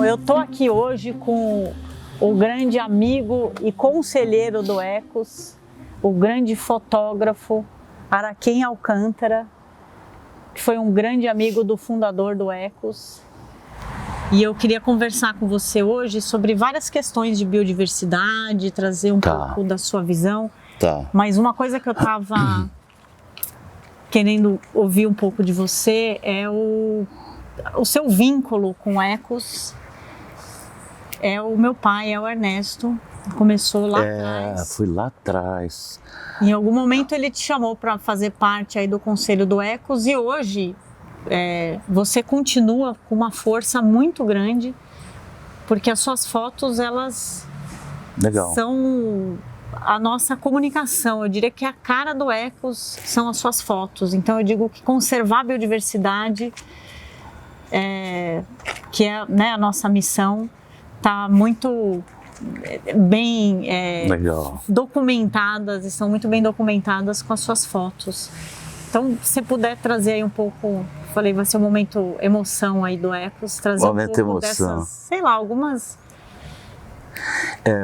eu tô aqui hoje com o grande amigo e conselheiro do Ecos, o grande fotógrafo Araquém Alcântara, que foi um grande amigo do fundador do Ecos. E eu queria conversar com você hoje sobre várias questões de biodiversidade, trazer um pouco da sua visão. Mas uma coisa que eu estava querendo ouvir um pouco de você é o seu vínculo com o Ecos. É o meu pai, é o Ernesto, começou lá atrás. Foi lá atrás. Em algum momento ele te chamou para fazer parte aí do conselho do Ecos e hoje você continua com uma força muito grande, porque as suas fotos, elas são a nossa comunicação. Eu diria que a cara do Ecos são as suas fotos. Então eu digo que conservar a biodiversidade, que é, né, a nossa missão, está muito bem documentadas, estão muito bem documentadas com as suas fotos. Então, se puder trazer aí um pouco, falei, vai ser um momento emoção aí do Ecos, trazer um pouco dessas, sei lá, algumas...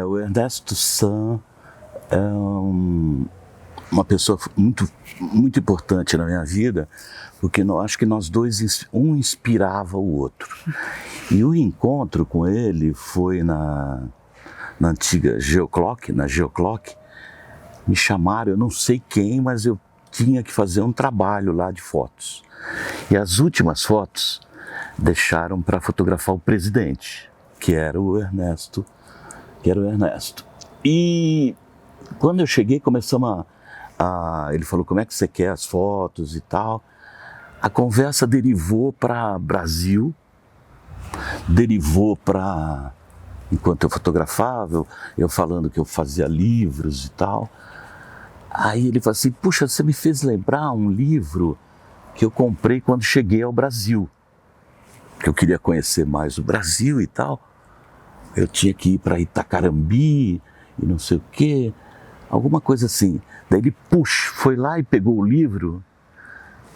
O Ernesto San é uma pessoa muito importante na minha vida, porque eu acho que nós dois, um inspirava o outro. E o encontro com ele foi na antiga Geoclock, na Geoclock. Me chamaram, eu não sei quem, mas eu tinha que fazer um trabalho lá de fotos. E as últimas fotos deixaram para fotografar o presidente, que era o Ernesto. E quando eu cheguei, começamos ele falou, como é que você quer as fotos e tal. A conversa derivou para Brasil, derivou para, enquanto eu fotografava, eu falando que eu fazia livros e tal. Aí ele falou assim, puxa, você me fez lembrar um livro que eu comprei quando cheguei ao Brasil, que eu queria conhecer mais o Brasil e tal. Eu tinha que ir para Itacarambi e não sei o quê, alguma coisa assim. Daí ele, foi lá e pegou o livro,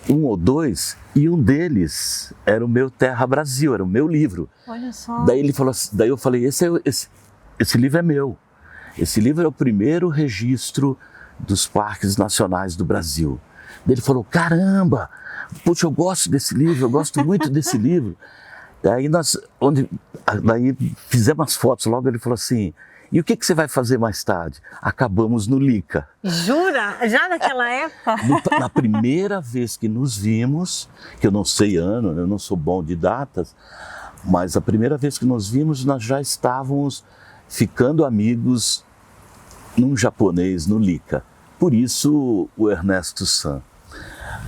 um ou dois, e um deles era o meu Terra Brasil, era o meu livro. Olha só. Daí ele falou assim, daí eu falei, esse livro é meu. Esse livro é o primeiro registro dos parques nacionais do Brasil. Daí ele falou, caramba, puxa, eu gosto desse livro, eu gosto muito desse livro. Daí daí fizemos as fotos, logo ele falou assim, e o que você vai fazer mais tarde? Acabamos no Lica. Jura? Já naquela época? Na primeira vez que nos vimos, que eu não sei ano, eu não sou bom de datas, mas a primeira vez que nos vimos, nós já estávamos ficando amigos num japonês, no Lica. Por isso o Ernesto San.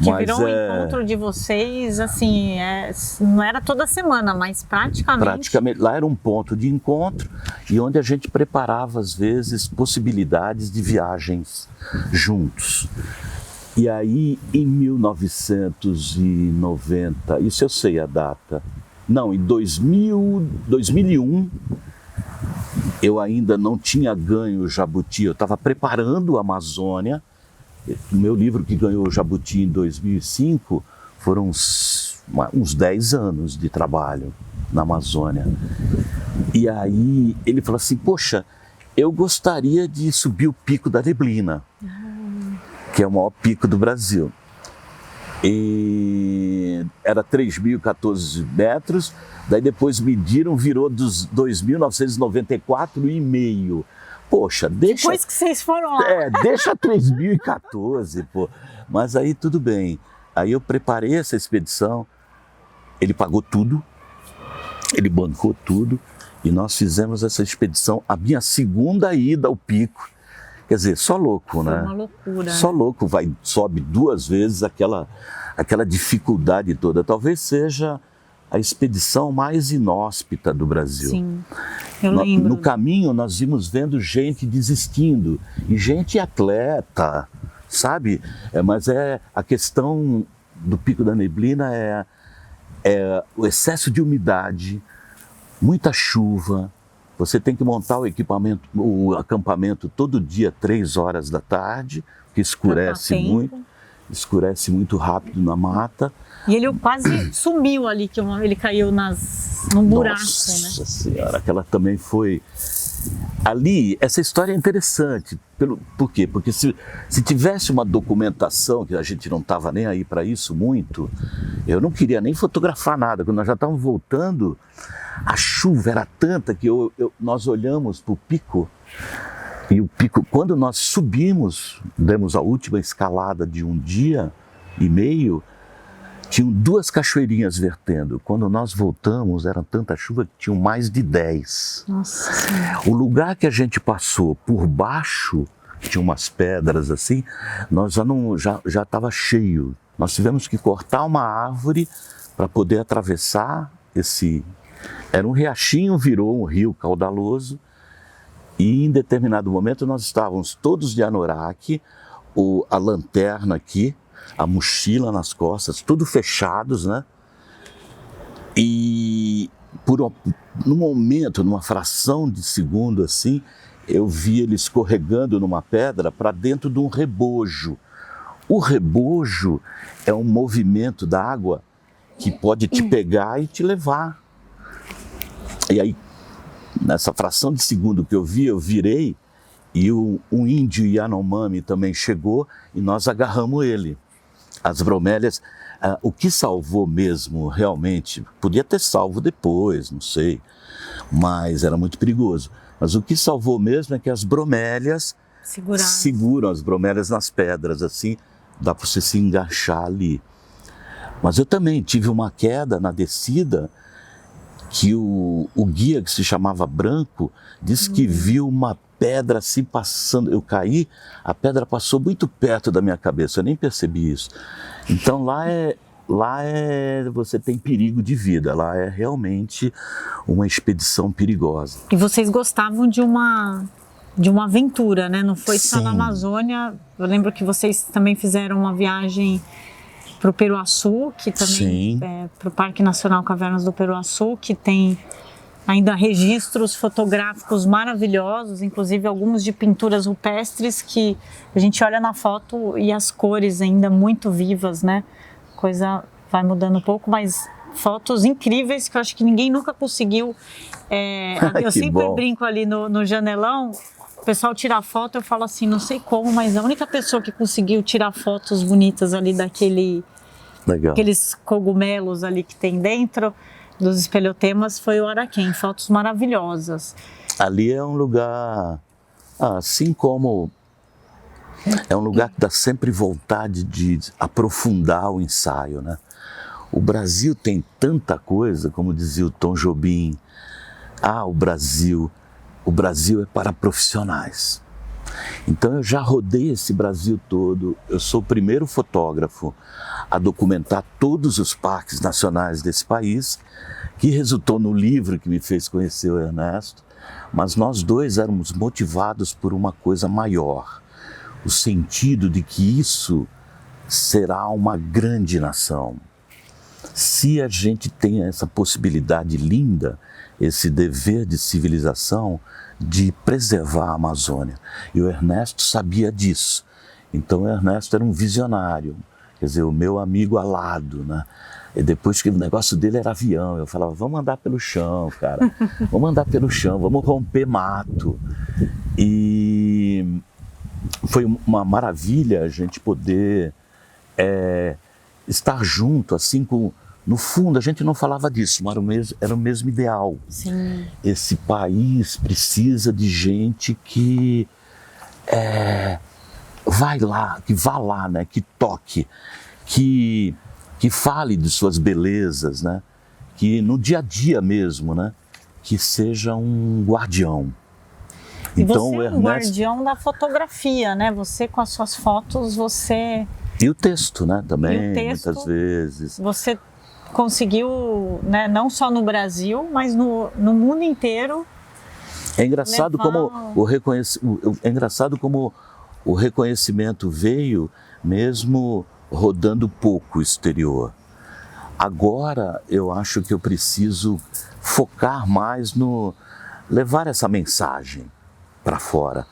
Que virou um encontro de vocês, assim, não era toda semana, mas praticamente... Lá era um ponto de encontro e onde a gente preparava, às vezes, possibilidades de viagens juntos. E aí, em 1990, isso eu sei a data, não, em 2001, eu ainda não tinha ganho o Jabuti, eu estava preparando a Amazônia. O meu livro que ganhou o Jabuti em 2005 foram uns 10 anos de trabalho na Amazônia. E aí ele falou assim, poxa, eu gostaria de subir o Pico da Neblina, que é o maior pico do Brasil. E era 3.014 metros, daí depois mediram, virou dos 2.994,5. Poxa, deixa... Depois que vocês foram lá. Deixa 3.014, pô. Mas aí tudo bem. Aí eu preparei essa expedição, ele pagou tudo, ele bancou tudo, e nós fizemos essa expedição, a minha segunda ida ao pico. Quer dizer, só louco, né? Foi uma loucura. Só louco, sobe 2 vezes aquela dificuldade toda. Talvez seja a expedição mais inóspita do Brasil. Sim, eu lembro. No caminho nós íamos vendo gente desistindo, e gente atleta, sabe? Mas a questão do Pico da Neblina é o excesso de umidade, muita chuva. Você tem que montar o acampamento todo dia, 3 horas da tarde, que escurece muito. escurece muito rápido na mata. E ele quase sumiu ali, que ele caiu num buraco, Nossa né? Senhora, aquela também foi... Ali, essa história é interessante. Por quê? Porque se tivesse uma documentação, que a gente não estava nem aí para isso muito, eu não queria nem fotografar nada. Quando nós já estávamos voltando, a chuva era tanta que nós olhamos para o pico, e o pico, quando nós subimos, demos a última escalada de um dia e meio, tinham 2 cachoeirinhas vertendo. Quando nós voltamos, era tanta chuva que tinham mais de 10. Nossa Senhora. O lugar que a gente passou por baixo, tinha umas pedras assim, nós já estava cheio. Nós tivemos que cortar uma árvore para poder atravessar esse... Era um riachinho, virou um rio caudaloso, e em determinado momento nós estávamos todos de anorak, a lanterna aqui, a mochila nas costas, tudo fechados, né? E num momento, numa fração de segundo assim, eu vi ele escorregando numa pedra para dentro de um rebojo. O rebojo é um movimento da água que pode te pegar e te levar. E aí, nessa fração de segundo que eu vi, eu virei, e um índio Yanomami também chegou e nós agarramos ele. As bromélias, o que salvou mesmo, realmente, podia ter salvo depois, não sei, mas era muito perigoso. Mas o que salvou mesmo é que as bromélias seguram as bromélias nas pedras, assim, dá para você se enganchar ali. Mas eu também tive uma queda na descida, que o guia, que se chamava Branco, disse que viu uma pedra assim passando. Eu caí, a pedra passou muito perto da minha cabeça, eu nem percebi isso. Então lá você tem perigo de vida, lá é realmente uma expedição perigosa. E vocês gostavam de uma aventura, né? Não foi só na Amazônia. Eu lembro que vocês também fizeram uma viagem para o Peruaçu, que também para o Parque Nacional Cavernas do Peruaçu, que tem ainda registros fotográficos maravilhosos, inclusive alguns de pinturas rupestres que a gente olha na foto e as cores ainda muito vivas, né? Coisa vai mudando um pouco, mas fotos incríveis que eu acho que ninguém nunca conseguiu. Eu sempre brinco ali no janelão, o pessoal tira foto, eu falo assim, não sei como, mas a única pessoa que conseguiu tirar fotos bonitas ali aqueles cogumelos ali que tem dentro dos espeleotemas foi o Araquém, fotos maravilhosas. Ali é um lugar, assim como é um lugar que dá sempre vontade de aprofundar o ensaio, né? O Brasil tem tanta coisa, como dizia o Tom Jobim, o Brasil é para profissionais. Então eu já rodei esse Brasil todo, eu sou o primeiro fotógrafo a documentar todos os parques nacionais desse país, que resultou no livro que me fez conhecer o Ernesto, mas nós dois éramos motivados por uma coisa maior, o sentido de que isso será uma grande nação. Se a gente tem essa possibilidade linda, esse dever de civilização, de preservar a Amazônia. E o Ernesto sabia disso. Então o Ernesto era um visionário, quer dizer, o meu amigo alado, né? E depois que o negócio dele era avião, eu falava, vamos andar pelo chão, cara, vamos andar pelo chão, vamos romper mato. E foi uma maravilha a gente poder estar junto, assim, no fundo, a gente não falava disso, mas era o mesmo ideal. Sim. Esse país precisa de gente que vai lá, que vá lá, né? Que toque, que fale de suas belezas, né? Que no dia a dia mesmo, né? Que seja um guardião. E então, você é um guardião da fotografia, né? Você com as suas fotos, você... E o texto, né? Também, texto, muitas vezes. Você conseguiu, né, não só no Brasil, mas no mundo inteiro. É engraçado como o reconhecimento veio mesmo rodando pouco o exterior. Agora eu acho que eu preciso focar mais no levar essa mensagem para fora.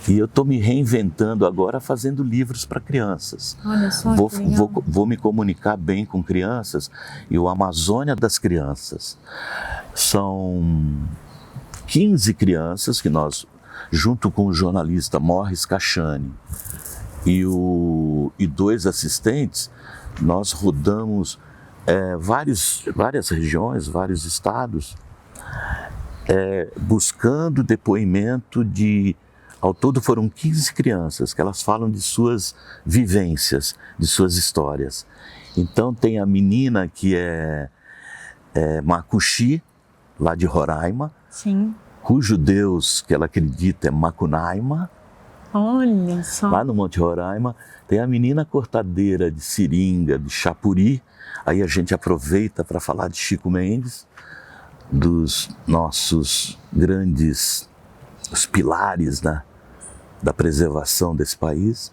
E eu estou me reinventando agora fazendo livros para crianças. Olha só, Vou me comunicar bem com crianças. E o Amazônia das Crianças. São 15 crianças que nós, junto com o jornalista Morris Kachani e 2 assistentes, nós rodamos várias regiões, vários estados, buscando depoimento de... Ao todo foram 15 crianças que elas falam de suas vivências, de suas histórias. Então tem a menina que é Makuxi, lá de Roraima, sim, cujo deus que ela acredita é Macunaíma. Olha só. Lá no Monte Roraima. Tem a menina cortadeira de seringa, de Chapuri. Aí a gente aproveita para falar de Chico Mendes, dos nossos grandes os pilares, né, da preservação desse país.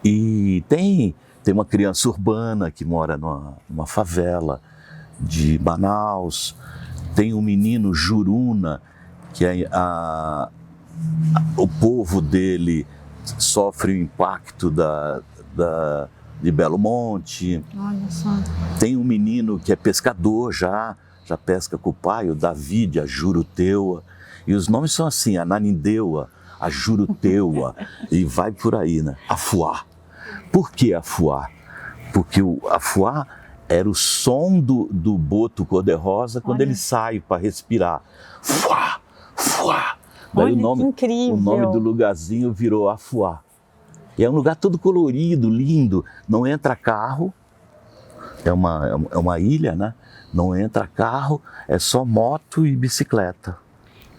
E tem uma criança urbana que mora numa favela de Manaus. Tem um menino Juruna, que o povo dele sofre o impacto de Belo Monte. Olha só. Tem um menino que é pescador já pesca com o pai, o David, a Juruteua. E os nomes são assim, a Nanindeua, a Juruteua, e vai por aí, né? Afuá. Por que afuá? Porque o afuá era o som do boto cor-de-rosa quando ele sai para respirar. Fuá, fuá. Daí olha, que incrível. O nome do lugarzinho virou Afuá. E é um lugar todo colorido, lindo. Não entra carro, é uma ilha, né? Não entra carro, é só moto e bicicleta.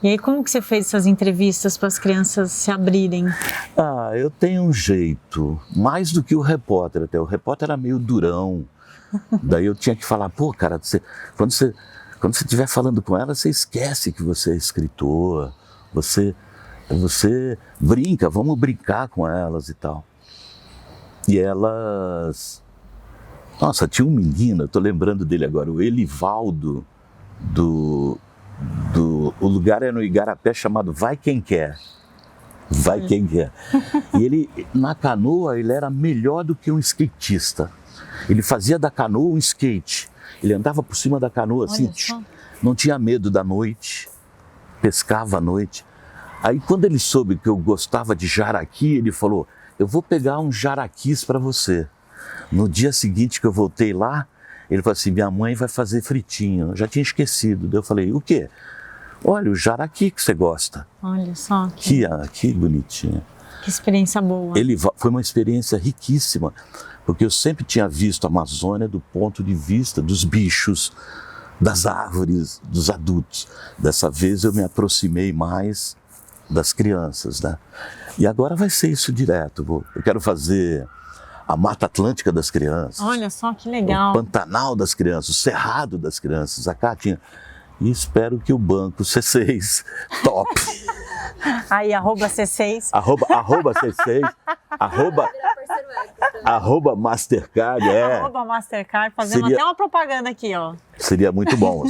E aí, como que você fez essas entrevistas para as crianças se abrirem? Eu tenho um jeito, mais do que o repórter até. O repórter era meio durão. Daí eu tinha que falar, pô, cara, quando você estiver falando com ela, você esquece que você é escritor. Você brinca, vamos brincar com elas e tal. E elas... Nossa, tinha um menino, eu tô lembrando dele agora, o Elivaldo, o lugar é no Igarapé chamado Vai Quem Quer. Vai Quem Quer. E ele, na canoa, ele era melhor do que um skatista. Ele fazia da canoa um skate. Ele andava por cima da canoa assim, não tinha medo da noite, pescava à noite. Aí quando ele soube que eu gostava de jaraqui, ele falou, eu vou pegar uns jaraquis para você. No dia seguinte que eu voltei lá, ele falou assim, minha mãe vai fazer fritinho. Eu já tinha esquecido. Daí eu falei, o quê? Olha, o jaraqui que você gosta. Olha só. Que bonitinho. Que experiência boa. Foi uma experiência riquíssima, porque eu sempre tinha visto a Amazônia do ponto de vista dos bichos, das árvores, dos adultos. Dessa vez eu me aproximei mais das crianças, né? E agora vai ser isso direto. Eu quero fazer a Mata Atlântica das crianças. Olha só que legal. O Pantanal das crianças, o Cerrado das crianças, a Cátia. E espero que o banco C6 top. Aí, @C6. @C6, @Mastercard, @Mastercard, fazendo até uma propaganda aqui, ó. Seria muito bom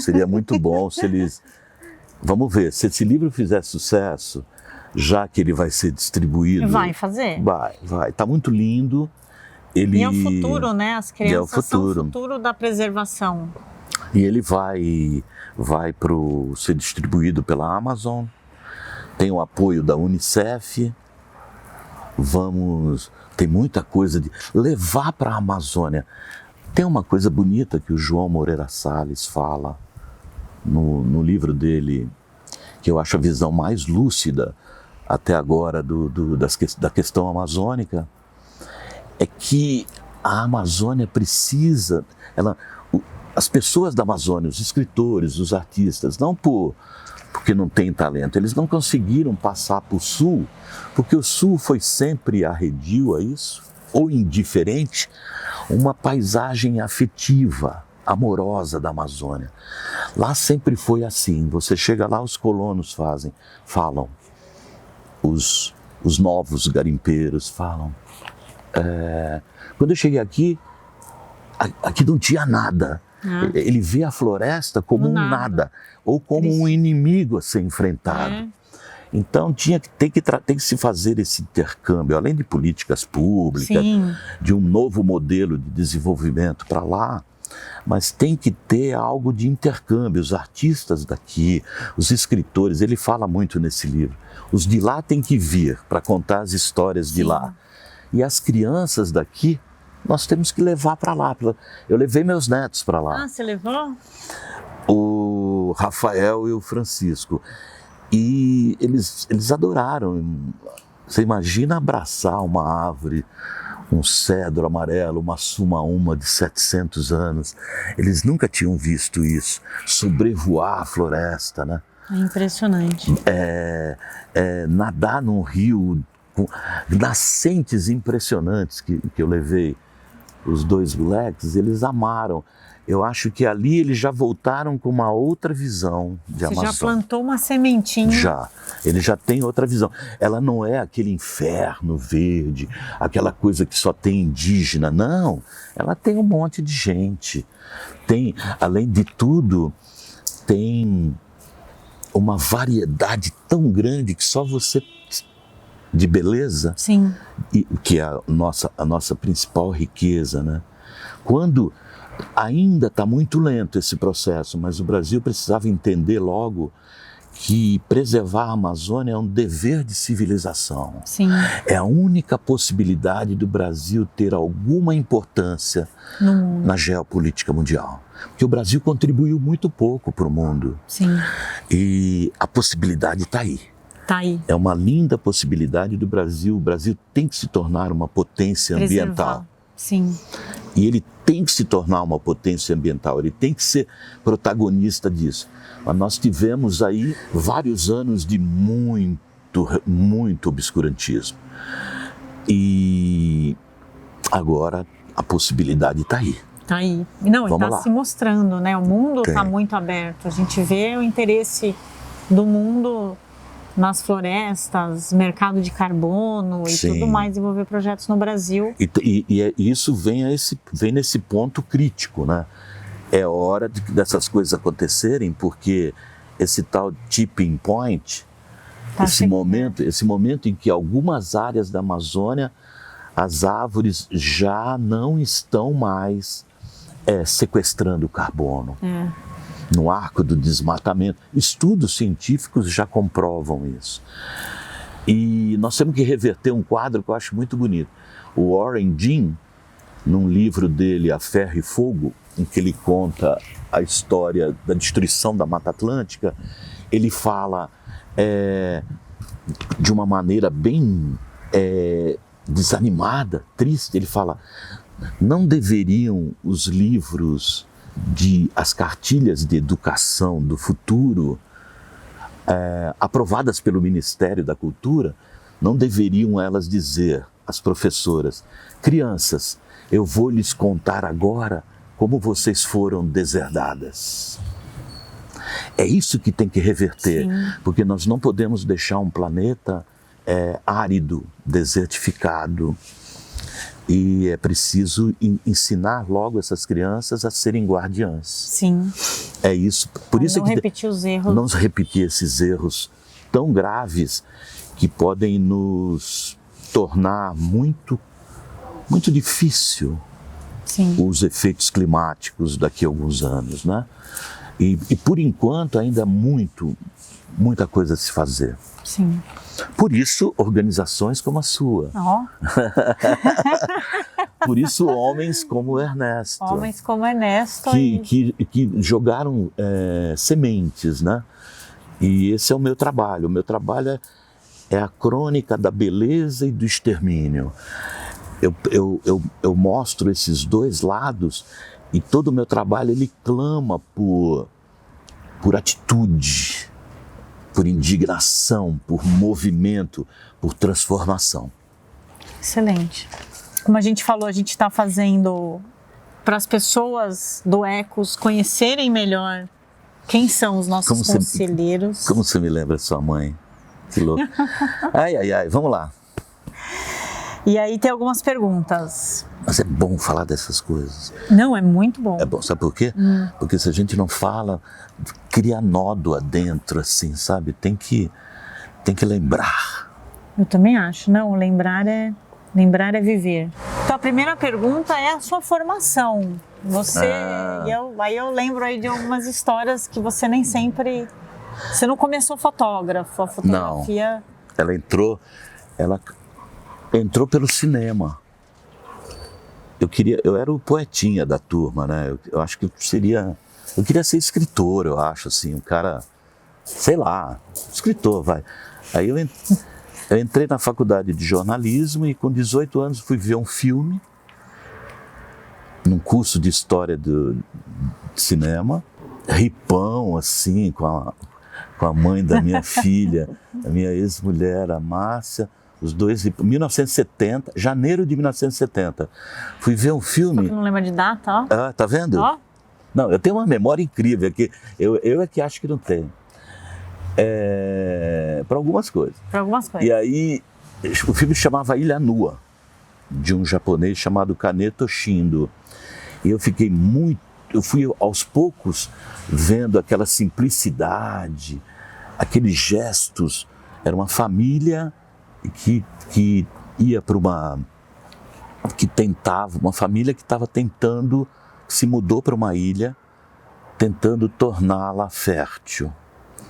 se eles... Vamos ver, se esse livro fizer sucesso, já que ele vai ser distribuído... Vai fazer? Vai. Tá muito lindo. E é o futuro, né? As crianças são o futuro da preservação. E ele vai ser distribuído pela Amazon. Tem o apoio da Unicef. Tem muita coisa de levar para a Amazônia. Tem uma coisa bonita que o João Moreira Salles fala no livro dele, que eu acho a visão mais lúcida até agora da questão amazônica, é que a Amazônia precisa... As pessoas da Amazônia, os escritores, os artistas, não porque não têm talento, eles não conseguiram passar para o Sul, porque o Sul foi sempre arredio a isso, ou indiferente, uma paisagem afetiva, amorosa da Amazônia. Lá sempre foi assim, você chega lá, os colonos falam, os novos garimpeiros falam. Quando eu cheguei aqui não tinha nada. Ele vê a floresta como um nada, ou como um inimigo a ser enfrentado. Então tem que se fazer esse intercâmbio, além de políticas públicas, Sim. de um novo modelo de desenvolvimento para lá, mas tem que ter algo de intercâmbio. Os artistas daqui, os escritores, ele fala muito nesse livro, os de lá têm que vir para contar as histórias de lá. E as crianças daqui, nós temos que levar para lá. Eu levei meus netos para lá. Ah, você levou? O Rafael e o Francisco. E eles adoraram. Você imagina abraçar uma árvore, um cedro amarelo, uma sumaúma de 700 anos. Eles nunca tinham visto isso. Sobrevoar a floresta, né? É impressionante. Nadar num rio com nascentes impressionantes que eu levei. Os dois moleques, eles amaram. Eu acho que ali eles já voltaram com uma outra visão de Amazônia. Você já plantou uma sementinha? Já. Ele já tem outra visão. Ela não é aquele inferno verde, aquela coisa que só tem indígena. Não. Ela tem um monte de gente. Tem, além de tudo, tem uma variedade tão grande que só você, de beleza, Sim. Que é a nossa principal riqueza, né? Quando ainda está muito lento esse processo, mas o Brasil precisava entender logo que preservar a Amazônia é um dever de civilização. Sim. É a única possibilidade do Brasil ter alguma importância na geopolítica mundial. Porque o Brasil contribuiu muito pouco para o mundo. Sim. E a possibilidade está aí. Tá aí. É uma linda possibilidade do Brasil. O Brasil tem que se tornar uma potência ambiental. Sim. E ele tem que se tornar uma potência ambiental, ele tem que ser protagonista disso. Mas nós tivemos aí vários anos de muito obscurantismo. E agora a possibilidade está aí. Tá aí. Não, Vamos está lá. se mostrando, né? O mundo está Tem. muito aberto. A gente vê o interesse do mundo nas florestas, mercado de carbono e Sim. tudo mais, desenvolver projetos no Brasil. E isso vem nesse ponto crítico, né? É hora dessas coisas acontecerem, porque esse tal tipping point, esse momento em que algumas áreas da Amazônia, as árvores já não estão mais sequestrando carbono. No arco do desmatamento. Estudos científicos já comprovam isso. E nós temos que reverter um quadro que eu acho muito bonito. O Warren Dean, num livro dele, A Ferro e Fogo, em que ele conta a história da destruição da Mata Atlântica, ele fala de uma maneira bem desanimada, triste. Ele fala, não deveriam os livros as cartilhas de educação do futuro, aprovadas pelo Ministério da Cultura, não deveriam elas dizer às professoras, crianças, eu vou lhes contar agora como vocês foram deserdadas. É isso que tem que reverter, Sim. porque nós não podemos deixar um planeta árido, desertificado. E é preciso ensinar logo essas crianças a serem guardiãs. Sim. É isso. Por isso não repetir os erros. Não repetir esses erros tão graves que podem nos tornar muito difícil. Sim. Os efeitos climáticos daqui a alguns anos, né? E por enquanto ainda há muita coisa a se fazer. Sim. Por isso, organizações como a sua. Oh. Por isso, homens como o Ernesto. Homens como Ernesto. Que jogaram sementes, né? E esse é o meu trabalho. O meu trabalho é a crônica da beleza e do extermínio. Eu mostro esses dois lados e todo o meu trabalho ele clama por atitude, por indignação, por movimento, por transformação. Excelente. Como a gente falou, a gente está fazendo para as pessoas do Ecos conhecerem melhor quem são os nossos conselheiros. Como você me lembra sua mãe? Que louco. Ai, vamos lá. E aí tem algumas perguntas. Mas é bom falar dessas coisas. Não, é muito bom. É bom, sabe por quê? Porque se a gente não fala, cria nódoa dentro, assim, sabe? Tem que tem que lembrar. Eu também acho. Não, lembrar é viver. Então a primeira pergunta é a sua formação. Você, aí eu lembro aí de algumas histórias que você nem sempre... Você não começou fotógrafo, a fotografia... Não, ela entrou pelo cinema. Eu era o poetinha da turma, né? Eu acho que eu queria ser escritor, eu acho, assim, um cara, sei lá, escritor, vai. Aí eu entrei na faculdade de jornalismo e com 18 anos fui ver um filme, num curso de história de cinema, ripão, assim, com a mãe da minha filha, a minha ex-mulher, a Márcia, os dois, 1970, janeiro de 1970. Fui ver um filme... Só que não lembra de data, ó. Ah, tá vendo? Ó. Não, eu tenho uma memória incrível, que eu é que acho que não tenho. Para algumas coisas. Para algumas coisas. E aí, o filme chamava Ilha Nua, de um japonês chamado Kaneto Shindo. E eu fui aos poucos vendo aquela simplicidade, aqueles gestos. Era uma família que ia para uma família que estava tentando, se mudou para uma ilha, tentando torná-la fértil.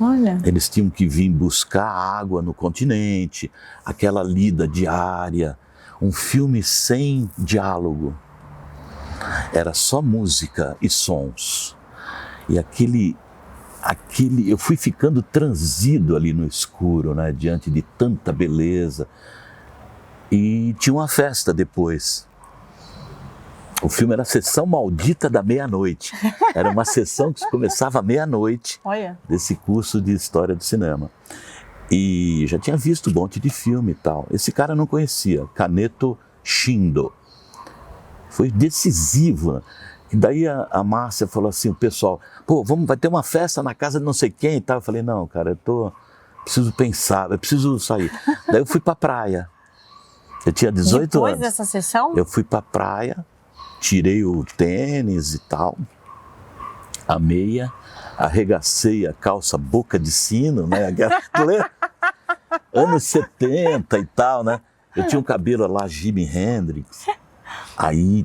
Olha. Eles tinham que vir buscar água no continente, aquela lida diária, um filme sem diálogo. Era só música e sons. E eu fui ficando transido ali no escuro, né, diante de tanta beleza. E tinha uma festa depois. O filme era a Sessão Maldita da Meia-Noite. Era uma sessão que começava à meia-noite desse curso de História do Cinema. E já tinha visto um monte de filme e tal. Esse cara eu não conhecia, Kaneto Shindo. Foi decisivo. E daí a Márcia falou assim, o pessoal, vai ter uma festa na casa de não sei quem e tal. Eu falei, não, cara, preciso pensar, eu preciso sair. Daí eu fui pra praia. Eu tinha 18 anos. Depois dessa sessão? Eu fui pra praia, tirei o tênis e tal, a meia, arregacei a calça boca de sino, né? Anos 70 e tal, né? Eu tinha um cabelo lá, Jimi Hendrix. Aí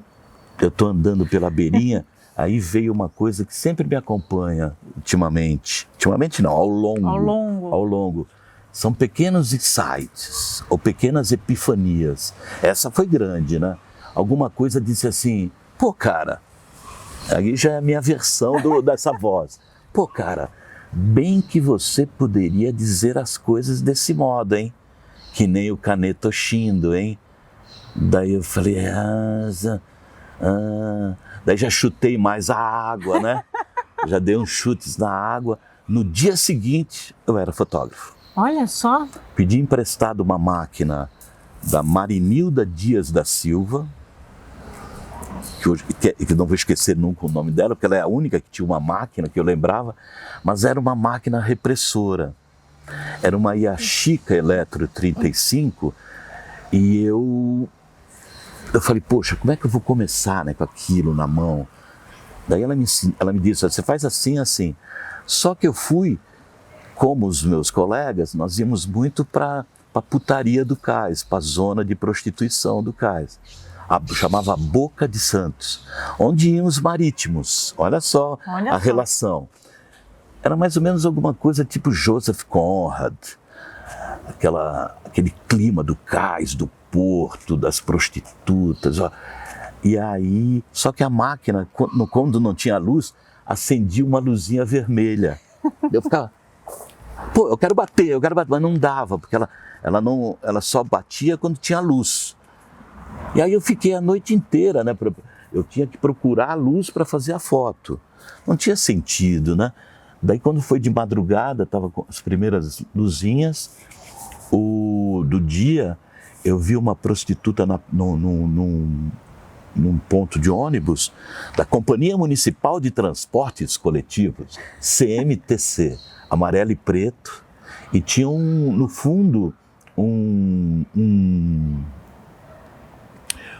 eu tô andando pela beirinha, aí veio uma coisa que sempre me acompanha ultimamente. Ultimamente não, ao longo. São pequenos insights, ou pequenas epifanias. Essa foi grande, né? Alguma coisa disse assim, cara, aí já é a minha versão dessa voz. Cara, bem que você poderia dizer as coisas desse modo, hein? Que nem o Kaneto Shindo, hein? Daí eu falei, daí já chutei mais a água, né? Já dei uns chutes na água. No dia seguinte, eu era fotógrafo. Olha só. Pedi emprestado uma máquina da Marinilda Dias da Silva, que eu não vou esquecer nunca o nome dela, porque ela é a única que tinha uma máquina que eu lembrava, mas era uma máquina repressora. Era uma Yashica Eletro 35 e eu falei, poxa, como é que eu vou começar, né, com aquilo na mão? Daí ela me disse, você faz assim, assim. Só que eu fui, como os meus colegas, nós íamos muito para a putaria do cais, para a zona de prostituição do cais. Chamava Boca de Santos, onde iam os marítimos. Olha só a relação. Era mais ou menos alguma coisa tipo Joseph Conrad, aquele clima do cais, do porto, das prostitutas. Ó. E aí, só que a máquina, quando não tinha luz, acendia uma luzinha vermelha. Eu ficava, eu quero bater, mas não dava, porque ela só batia quando tinha luz. E aí eu fiquei a noite inteira, né? Eu tinha que procurar a luz para fazer a foto. Não tinha sentido, né? Daí quando foi de madrugada, estava com as primeiras luzinhas do dia, eu vi uma prostituta num ponto de ônibus da Companhia Municipal de Transportes Coletivos, CMTC, amarelo e preto, e tinha no fundo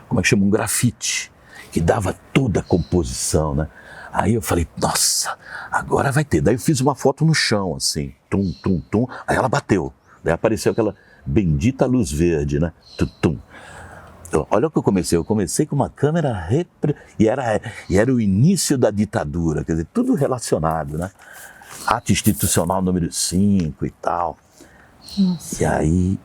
como é que chama? Um grafite, que dava toda a composição, né? Aí eu falei, nossa, agora vai ter. Daí eu fiz uma foto no chão, assim, tum, tum, tum, aí ela bateu. Daí apareceu aquela bendita luz verde, né? Tutum. Olha o que eu comecei com uma câmera e era o início da ditadura, quer dizer, tudo relacionado, né? Ato institucional número 5 e tal. Nossa. E aí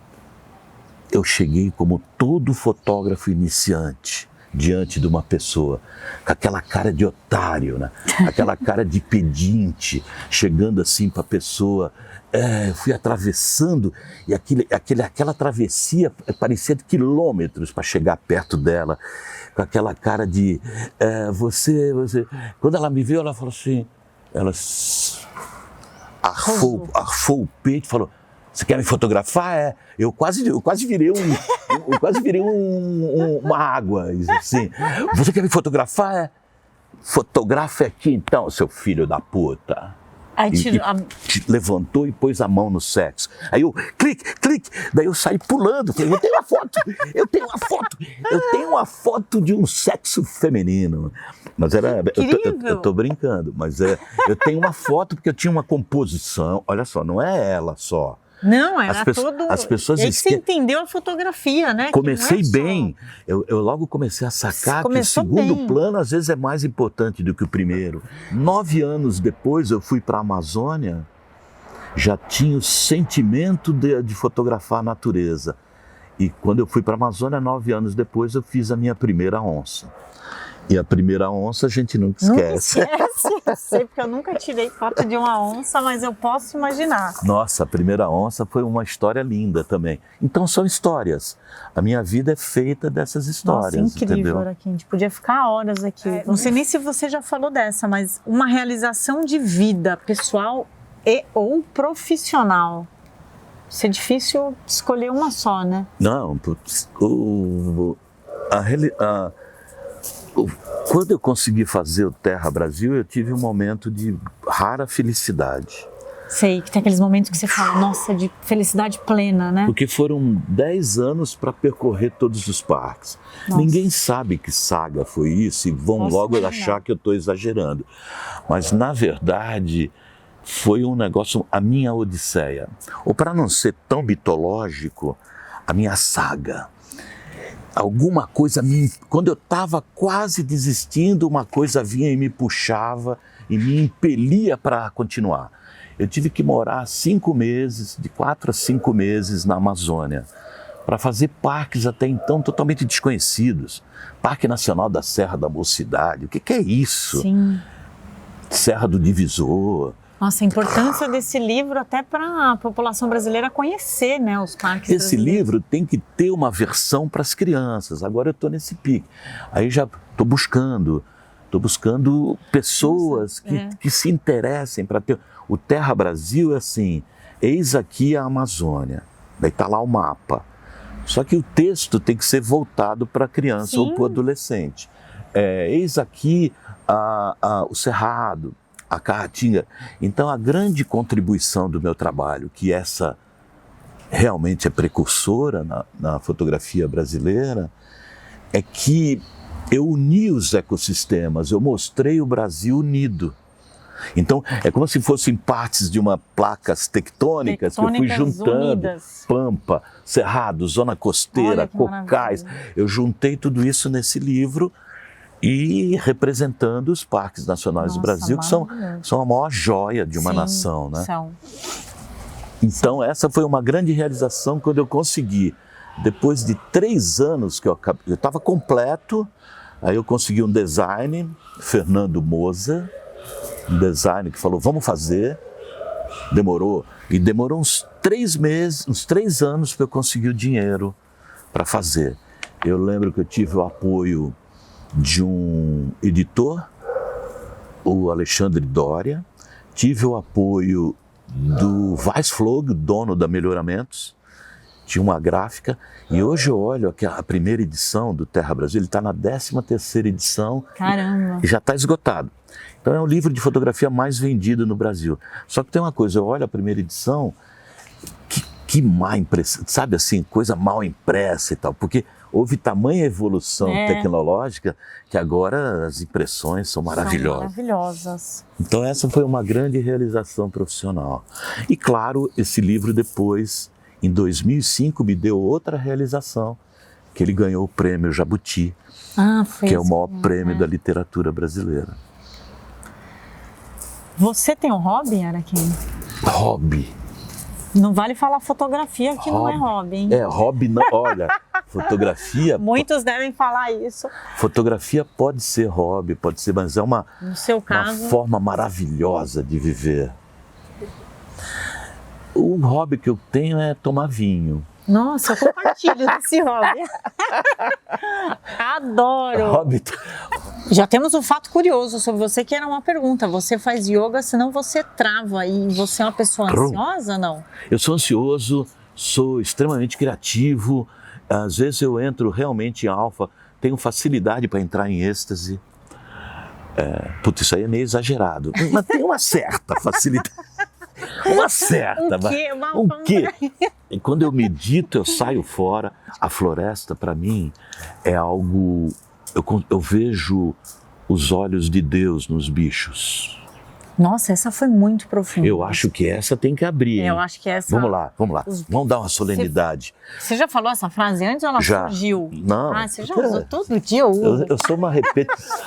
eu cheguei como todo fotógrafo iniciante diante de uma pessoa, com aquela cara de otário, né? Aquela cara de pedinte, chegando assim para a pessoa. Eu fui atravessando e aquela travessia parecia de quilômetros para chegar perto dela, com aquela cara de você. Quando ela me viu, ela falou assim, ela arfou o peito e falou: você quer me fotografar? Eu quase virei uma água, assim. Você quer me fotografar? Fotografe aqui então, seu filho da puta. Aí Levantou e pôs a mão no sexo. Aí eu, clique. Daí eu saí pulando. Falei, eu tenho uma foto de um sexo feminino. Mas eu tô brincando, mas eu tenho uma foto porque eu tinha uma composição. Olha só, não é ela só. Não, era as pessoas E aí você entendeu a fotografia, né? Comecei bem. Eu logo comecei a sacar que o segundo plano às vezes é mais importante do que o primeiro. 9 anos depois eu fui para a Amazônia, já tinha o sentimento de fotografar a natureza. E quando eu fui para a Amazônia, 9 anos depois, eu fiz a minha primeira onça. E a primeira onça a gente nunca esquece. Eu sei, porque eu nunca tirei foto de uma onça, mas eu posso imaginar. Nossa, a primeira onça foi uma história linda também. Então são histórias. A minha vida é feita dessas histórias. Nossa, incrível, entendeu? Araquém. A gente podia ficar horas aqui. Não sei nem se você já falou dessa, mas uma realização de vida pessoal ou profissional. Isso é difícil escolher uma só, né? Não, quando eu consegui fazer o Terra Brasil, eu tive um momento de rara felicidade. Sei, que tem aqueles momentos que você fala, nossa, de felicidade plena, né? Porque foram 10 anos para percorrer todos os parques. Nossa. Ninguém sabe que saga foi isso e vão logo achar que eu estou exagerando. Mas, na verdade, foi um negócio, a minha odisseia. Ou para não ser tão mitológico, a minha saga. Alguma coisa, quando eu estava quase desistindo, uma coisa vinha e me puxava e me impelia para continuar. Eu tive que morar 5 meses, de 4 a 5 meses na Amazônia, para fazer parques até então totalmente desconhecidos. Parque Nacional da Serra da Mocidade, o que é isso? Sim. Serra do Divisor. Nossa, a importância desse livro até para a população brasileira conhecer, né, os parques brasileiros. Esse livro tem que ter uma versão para as crianças. Agora eu estou nesse pique. Aí já estou buscando pessoas que se interessem para ter. O Terra Brasil é assim, eis aqui a Amazônia. Daí está lá o mapa. Só que o texto tem que ser voltado para a criança ou para o adolescente. Eis aqui o Cerrado, a Caatinga. Então, a grande contribuição do meu trabalho, que essa realmente é precursora na fotografia brasileira, é que eu uni os ecossistemas, eu mostrei o Brasil unido. Então, é como se fossem partes de uma placas tectônicas que eu fui juntando. Unidas. Pampa, Cerrado, Zona Costeira, Cocais. Eu juntei tudo isso nesse livro e representando os parques nacionais do Brasil, que são a maior joia de uma nação, né? Então, essa foi uma grande realização quando eu consegui, depois de 3 anos que eu estava completo, aí eu consegui um design, Fernando Moza, um designer que falou, vamos fazer. Demorou uns 3 meses, uns 3 anos para eu conseguir o dinheiro para fazer. Eu lembro que eu tive o apoio de um editor, o Alexandre Doria, tive o apoio do Weisflog, dono da Melhoramentos, tinha uma gráfica, e hoje eu olho aqui a primeira edição do Terra Brasil, ele está na 13ª edição. Caramba. E já está esgotado. Então é o livro de fotografia mais vendido no Brasil. Só que tem uma coisa, eu olho a primeira edição, que má impressão, sabe assim, coisa mal impressa e tal, porque houve tamanha evolução tecnológica que agora as impressões são maravilhosas. São maravilhosas. Então essa foi uma grande realização profissional. E claro, esse livro depois Em 2005 me deu outra realização, que ele ganhou o prêmio Jabuti, foi que é o maior assim, prêmio da literatura brasileira. Você tem um hobby, Araquém? Hobby. Não vale falar fotografia, que não é hobby, hein? Hobby não. Olha, fotografia. Muitos devem falar isso. Fotografia pode ser hobby, pode ser, mas é No seu caso, uma forma maravilhosa de viver. O hobby que eu tenho é tomar vinho. nossa, eu compartilho desse hobby. Adoro. Hobby. Já temos um fato curioso sobre você, que era uma pergunta. Você faz yoga, senão você trava. E você é uma pessoa ansiosa, não? Eu sou ansioso, sou extremamente criativo. Às vezes eu entro realmente em alfa, tenho facilidade para entrar em êxtase. Putz, isso aí é meio exagerado, mas tem uma certa facilidade. Uma certa. Um quê? E quando eu medito, eu saio fora. A floresta, para mim, é algo... Eu vejo os olhos de Deus nos bichos. Nossa, essa foi muito profunda. Eu acho que essa tem que abrir, hein? Eu acho que essa... Vamos lá. Vamos dar uma solenidade. Você já falou essa frase antes ou ela surgiu? Não. Você já usou todo dia? Eu sou uma repetição.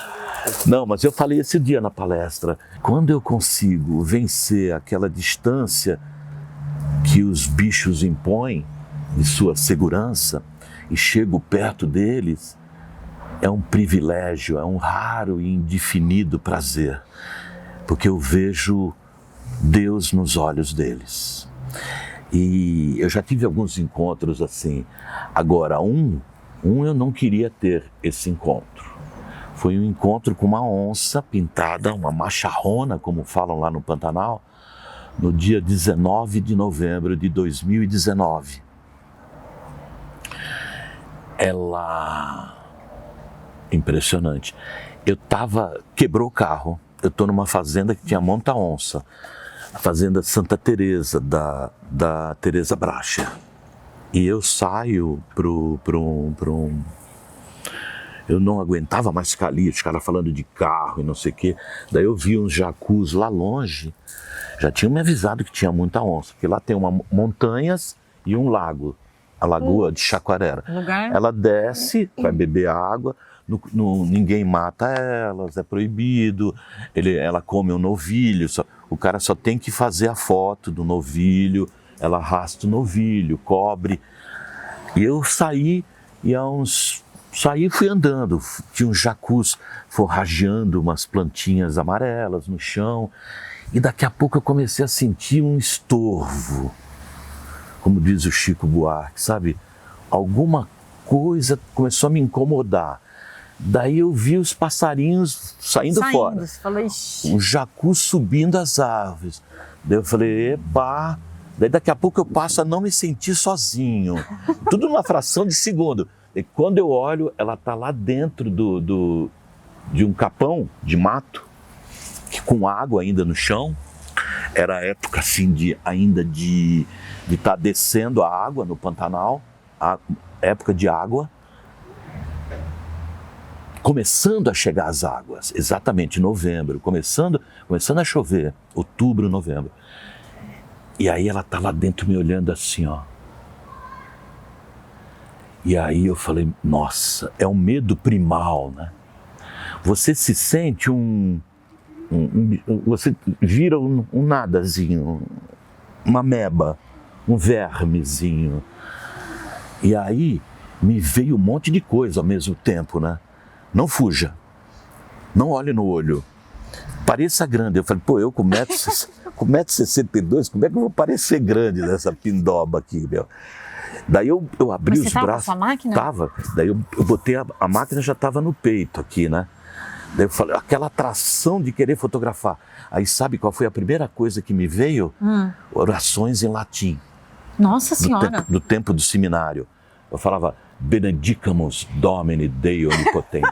Não, mas eu falei esse dia na palestra. Quando eu consigo vencer aquela distância que os bichos impõem de sua segurança e chego perto deles, é um privilégio, é um raro e indefinido prazer, porque eu vejo Deus nos olhos deles. E eu já tive alguns encontros assim. Agora, um eu não queria ter esse encontro. Foi um encontro com uma onça pintada, uma macharrona, como falam lá no Pantanal, no dia 19 de novembro de 2019. Ela... Impressionante. Quebrou o carro. Eu estou numa fazenda que tinha muita onça. A fazenda Santa Teresa, da Teresa Bracher. E eu saio eu não aguentava mais ficar ali, os caras falando de carro e não sei o quê. Daí eu vi uns jacus lá longe, já tinham me avisado que tinha muita onça, porque lá tem montanhas e um lago, a Lagoa de Chaquarera. Ela desce, vai beber água, ninguém mata elas, é proibido, ela come um novilho, o cara só tem que fazer a foto do novilho, ela arrasta o novilho, cobre. E eu saí e fui andando, tinha uns jacus forrageando umas plantinhas amarelas no chão, e daqui a pouco eu comecei a sentir um estorvo, como diz o Chico Buarque, sabe? Alguma coisa começou a me incomodar. Daí eu vi os passarinhos saindo fora, os jacus subindo as árvores. Daí eu falei, epa! Daí daqui a pouco eu passo a não me sentir sozinho, tudo numa fração de segundo. E quando eu olho, ela está lá dentro de um capão de mato, com água ainda no chão. Era a época assim de estar descendo a água no Pantanal, a época de água. Começando a chegar as águas, exatamente novembro, começando a chover, outubro, novembro. E aí ela está lá dentro me olhando assim, ó. E aí eu falei, nossa, é um medo primal, né? Você se sente você vira um nadazinho, uma ameba, um vermezinho. E aí me veio um monte de coisa ao mesmo tempo, né? Não fuja, não olhe no olho, pareça grande. Eu falei, eu com 1,62m, como é que eu vou parecer grande nessa pindoba aqui, meu? Daí eu abri os braços. Com a máquina? Tava. Daí eu botei a máquina, já estava no peito aqui, né? Daí eu falei, aquela atração de querer fotografar. Aí sabe qual foi a primeira coisa que me veio? Orações em latim. Nossa Senhora! Do tempo do seminário. Eu falava, Benedicamus Domini Dei Onipotente.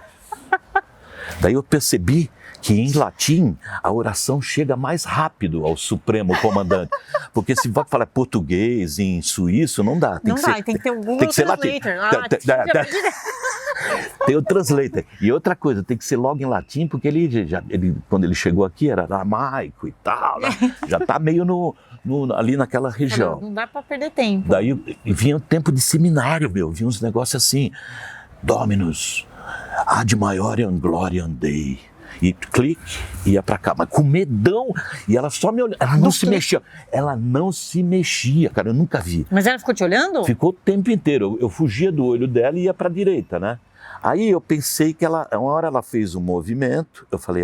Daí eu percebi que em latim a oração chega mais rápido ao Supremo Comandante. Porque se vai falar português, em suíço, não dá. Tem que ter um Google Translator. Tem o translator. E outra coisa, tem que ser logo em latim, porque quando ele chegou aqui era aramaico e tal, né? Já tá meio ali naquela região. Não dá para perder tempo. Daí vinha o tempo de seminário, vinha uns negócios assim, Dominus, ad maiorem gloriam Dei. E clique, ia pra cá, mas com medão, e ela só me olhando, ela não se mexia, cara, eu nunca vi. Mas ela ficou te olhando? Ficou o tempo inteiro, eu fugia do olho dela e ia pra direita, né? Aí eu pensei que uma hora ela fez um movimento, eu falei,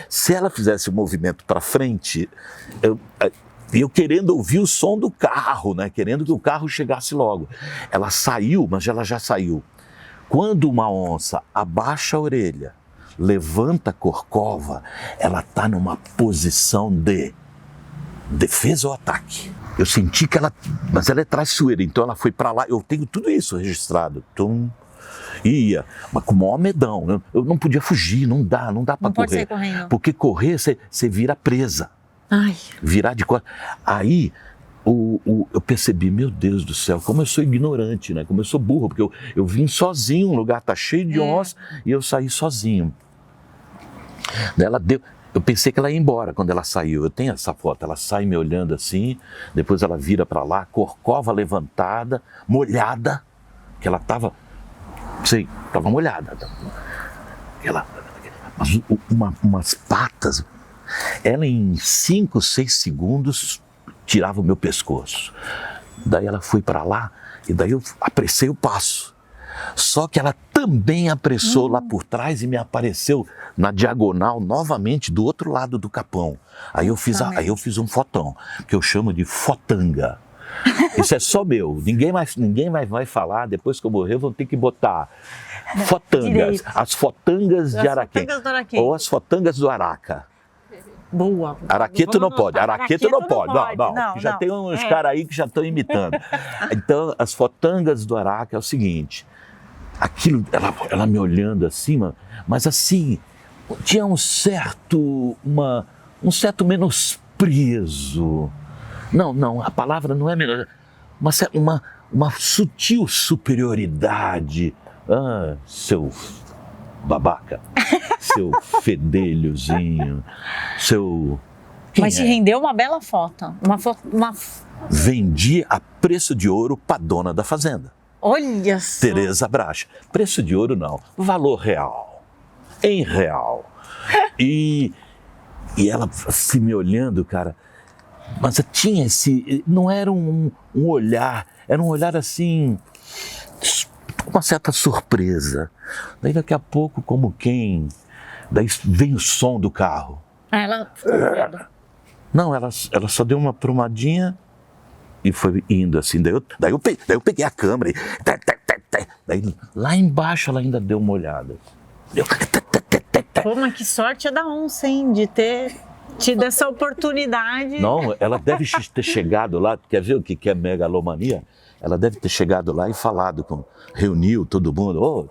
se ela fizesse um movimento pra frente, eu querendo ouvir o som do carro, né? Querendo que o carro chegasse logo. Ela saiu, mas ela já saiu. Quando uma onça abaixa a orelha, levanta a corcova, ela está numa posição de defesa ou ataque. Eu senti que mas ela é traiçoeira, então ela foi para lá, eu tenho tudo isso registrado. Ia, mas com o maior medão, eu não podia fugir, não dá para correr. Não pode sair correndo. Porque correr, você vira presa. Ai. Virar de costas. Aí, eu percebi, meu Deus do céu, como eu sou ignorante, né? Como eu sou burro, porque eu vim sozinho, um lugar tá cheio de onça, e eu saí sozinho. Eu pensei que ela ia embora quando ela saiu. Eu tenho essa foto, ela sai me olhando assim, depois ela vira para lá, corcova levantada, molhada, que ela estava molhada. Mas umas patas, ela em 5, 6 segundos tirava o meu pescoço. Daí ela foi para lá e daí eu apressei o passo. Só que ela também apressou lá por trás e me apareceu na diagonal novamente do outro lado do capão. Aí eu fiz um fotão, que eu chamo de fotanga. Isso é só meu, ninguém vai falar, depois que eu morrer vão ter que botar fotangas, as fotangas de Araquém, ou as fotangas do Araca. Boa. Araqueto não pode, araqueto não pode. Não, já tem uns caras aí que já estão imitando. Então, as fotangas do Araca é o seguinte, aquilo, ela me olhando assim, mas assim, tinha um certo menosprezo. Não, a palavra não é melhor, uma sutil superioridade. Seu babaca, seu fedelhozinho, Mas te rendeu uma bela foto. Vendi a preço de ouro para dona da fazenda. Olha só. Tereza Bracha. Preço de ouro não, valor real, em real. E ela assim me olhando, cara, mas tinha não era um olhar, era um olhar assim, uma certa surpresa. Daí daqui a pouco, daí vem o som do carro. Ela ficou vendo. Não, ela só deu uma prumadinha e foi indo assim. Daí eu peguei a câmera e daí lá embaixo ela ainda deu uma olhada. Pô, mas que sorte é da onça, hein? De ter tido essa oportunidade. Não, ela deve ter chegado lá, quer ver o que é megalomania? Ela deve ter chegado lá e reuniu todo mundo.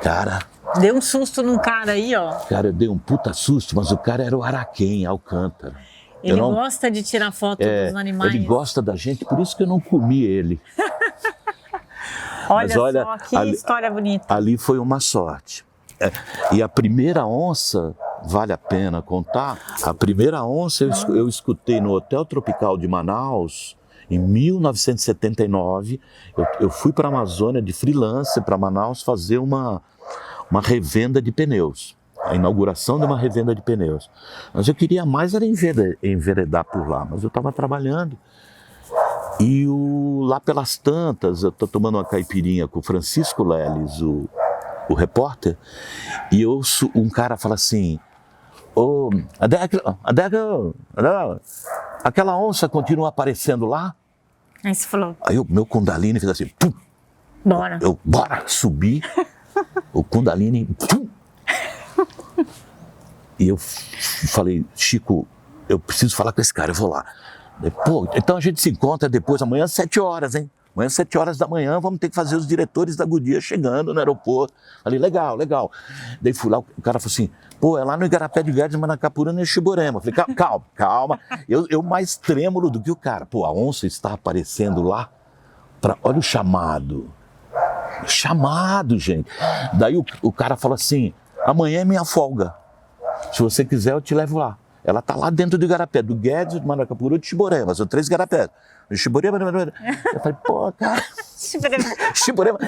Cara... Deu um susto num cara aí, ó. Cara, eu dei um puta susto, mas o cara era o Araquém, Alcântara. Ele gosta de tirar foto dos animais. Ele gosta da gente, por isso que eu não comi ele. Olha só, que história bonita. Ali foi uma sorte. E a primeira onça, vale a pena contar, a primeira onça eu escutei no Hotel Tropical de Manaus, em 1979. Eu fui para a Amazônia de freelancer, para Manaus, fazer uma revenda de pneus. A inauguração de uma revenda de pneus. Mas eu queria mais era enveredar por lá, mas eu estava trabalhando. E lá pelas tantas, eu estou tomando uma caipirinha com o Francisco Leles, o repórter, e ouço um cara falar assim, aquela onça continua aparecendo lá? Aí você falou. Aí o meu Kundalini fez assim, pum. Bora. Bora, subi, o Kundalini, pum. E eu falei, Chico, eu preciso falar com esse cara, eu vou lá. Pô, então a gente se encontra depois, amanhã às 7 horas, hein? Amanhã às 7 horas da manhã vamos ter que fazer os diretores da Goodyear chegando no aeroporto. Falei, legal. Daí fui lá, o cara falou assim, pô, é lá no Igarapé de Guedes, Manacapurana e Xiborema. Falei, calma. Eu mais trêmulo do que o cara. Pô, a onça está aparecendo lá. Olha o chamado. Chamado, gente. Daí o cara falou assim, amanhã é minha folga. Se você quiser, eu te levo lá. Ela tá lá dentro do Igarapé, do Guedes, do Manacapuru e de Xiborema. São 3 Igarapés. Xiborema. Eu falei, pô, cara. Xiborema.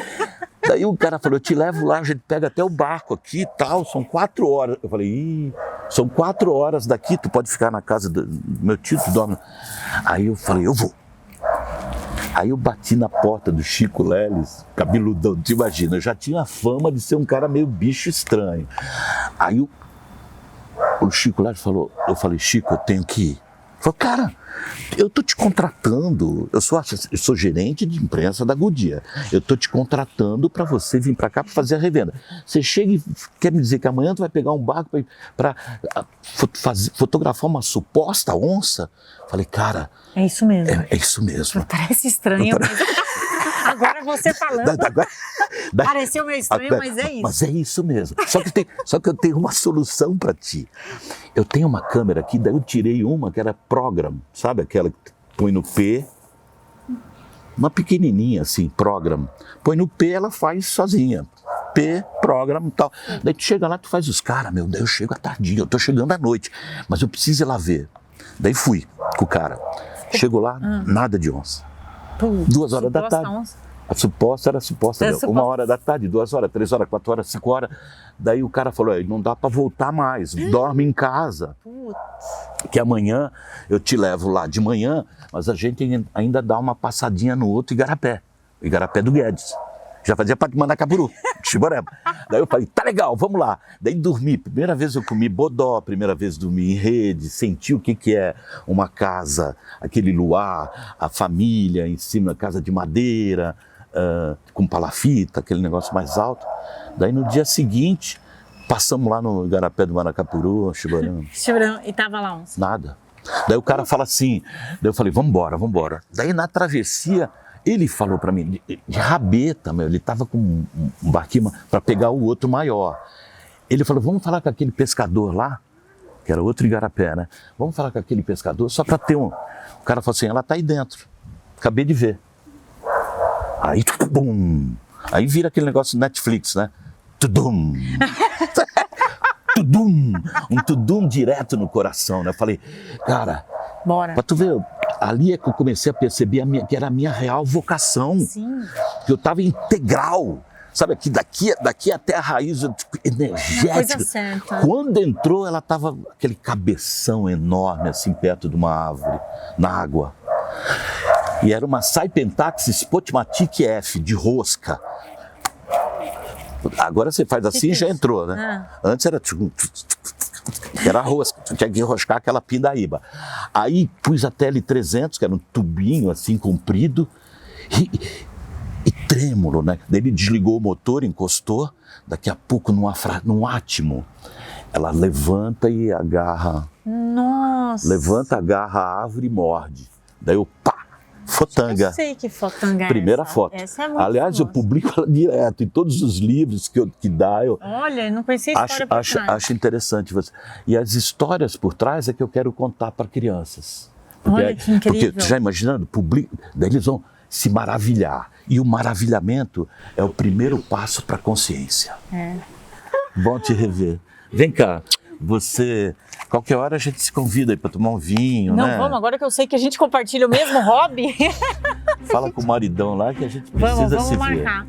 Daí o cara falou, eu te levo lá, a gente pega até o barco aqui e tal, são 4 horas. Eu falei, são 4 horas daqui, tu pode ficar na casa do meu tio, tu dorme. Aí eu falei, eu vou. Aí eu bati na porta do Chico Leles, cabeludão, tu imagina, eu já tinha a fama de ser um cara meio bicho estranho. Aí o Chico Leles falou, eu falei, Chico, eu tenho que ir. Ele falou, cara, eu tô te contratando, eu sou gerente de imprensa da Goodyear, eu tô te contratando para você vir para cá para fazer a revenda. Você chega e quer me dizer que amanhã tu vai pegar um barco para fotografar uma suposta onça? Falei, cara... É isso mesmo. É isso mesmo. Parece estranho, mas... Agora você falando, pareceu meio estranho, mas é isso. Mas é isso mesmo. Só que eu tenho uma solução para ti. Eu tenho uma câmera aqui, daí eu tirei uma que era Program, sabe? Aquela que põe no P, uma pequenininha assim, Program. Põe no P, ela faz sozinha. P, Program e tal. Daí tu chega lá, tu faz os caras, meu Deus, eu chego à tardinha, eu tô chegando à noite, mas eu preciso ir lá ver. Daí fui com o cara. Chego lá, nada de onça. 2 horas da tarde. Onça. A suposta era suposta. 1 hora da tarde, 2 horas, 3 horas, 4 horas, 5 horas. Daí o cara falou, não dá para voltar mais, dorme em casa. Que amanhã eu te levo lá de manhã, mas a gente ainda dá uma passadinha no outro Igarapé. O Igarapé do Guedes. Já fazia parte de Manacapuru, Xiborema. Daí eu falei, tá legal, vamos lá. Daí dormi, primeira vez eu comi bodó, primeira vez dormi em rede, senti o que é uma casa, aquele luar, a família em cima, casa de madeira, com palafita, aquele negócio mais alto. Daí no dia seguinte, passamos lá no Igarapé do Manacapuru, Xiborema. E tava lá onça. Nada. Daí o cara fala assim, daí eu falei, vambora. Daí na travessia, ele falou para mim, de rabeta, ele estava com um barquinho para pegar o outro maior. Ele falou, vamos falar com aquele pescador lá, que era outro Igarapé, né? Vamos falar com aquele pescador, só para ter um... O cara falou assim, ela tá aí dentro, acabei de ver. Aí, bum! Aí vira aquele negócio do Netflix, né? Tudum! Tudum! Um tudum direto no coração, né? Eu falei, cara, bora. Pra tu ver... Ali é que eu comecei a perceber que era a minha real vocação. Sim. Que eu estava integral. Sabe, que daqui até a raiz energética. Coisa certa. Quando entrou, ela estava aquele cabeção enorme, assim, perto de uma árvore, na água. E era uma Saipentax Spotmatic F, de rosca. Agora você faz assim e já entrou, né? Antes era rosca, tu tinha que enroscar aquela pindaíba. Aí pus a TL300, que era um tubinho assim comprido, e trêmulo, né? Daí ele desligou o motor, encostou, daqui a pouco num átimo, ela levanta e agarra. Nossa! Levanta, agarra a árvore e morde. Daí eu, pá! Fotanga. Eu sei que fotanga é Primeira essa. foto. Essa é muito Aliás, eu famosa. publico ela direto em todos os livros que dá. Olha, não conhecia a história por trás. Acho interessante você. E as histórias por trás é que eu quero contar para crianças. Olha que incrível. Porque, tu já imaginando, daí eles vão se maravilhar. E o maravilhamento é o primeiro passo para a consciência. É. Bom te rever. Vem cá, você... Qualquer hora a gente se convida aí para tomar um vinho, Não, né? vamos, agora que eu sei que a gente compartilha o mesmo hobby. Fala com o maridão lá que a gente precisa Vamos se ver. marcar.